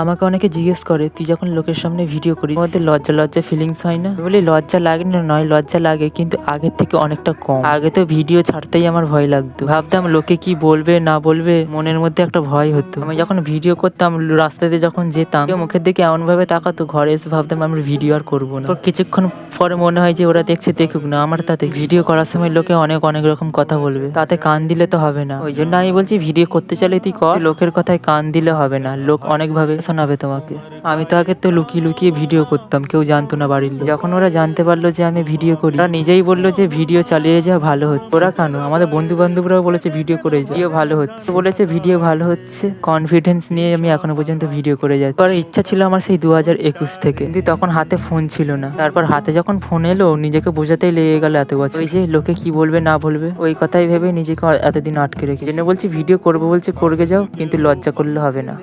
আমাকে অনেকে জিজ্ঞেস করে, তুই যখন লোকের সামনে ভিডিও করিস মধ্যে লজ্জা লজ্জা ফিলিংস হয় না? আমি বলি লজ্জা লাগে না নয়, লজ্জা লাগে, কিন্তু আগের থেকে অনেকটা কম। আগে তো ভিডিও ছাড়তেই আমার ভয় লাগতো, ভাবতাম লোকে কি বলবে না বলবে, মনের মধ্যে একটা ভয় হতো। আমি যখন ভিডিও করতাম রাস্তাতে যখন যেতাম, কেউ মুখের দিকে এমন ভাবে তাকাতো, ঘরে এসে ভাবতাম আমি ভিডিও আর করবো না। কিছুক্ষণ পরে মনে হয় যে ওরা দেখছে দেখুক না, আমার তাতে ভিডিও করার সময় লোকে অনেক অনেক রকম কথা বলবে, তাতে কান দিলে তো হবে না। ওই জন্য আমি বলছি ভিডিও করতে চাইলে তুই কর, লোকের কথায় কান দিলে হবে না, লোক অনেক ভাবে শোনাবে তোমাকে। আমি তো আগে তো লুকিয়ে লুকিয়ে ভিডিও করতাম, কেউ জানতো না বাড়ির লোক। যখন ওরা জানতে পারলো যে আমি ভিডিও করি, ওরা নিজেই বললো যে ভিডিও চালিয়ে যা, ভালো হচ্ছে। ওরা কেন, আমাদের বন্ধু বান্ধবরাও বলেছে ভিডিও করে যা, ভিডিও ভালো হচ্ছে, বলেছে ভিডিও ভালো হচ্ছে। কনফিডেন্স নিয়ে আমি এখনো পর্যন্ত ভিডিও করে যাচ্ছি। পরে ইচ্ছা ছিল আমার সেই 2021 থেকে, কিন্তু তখন হাতে ফোন ছিল না। তারপর হাতে যখন ফোন এলো, নিজেকে বোঝাতেই লেগে গেল এত বছর। ওই যে লোকে কি বলবে না বলবে, ওই কথাই ভেবে নিজেকে এতদিন আটকে রেখে। জন্য বলছি ভিডিও করবো বলছে করবে যাও, কিন্তু লজ্জা করলে হবে না।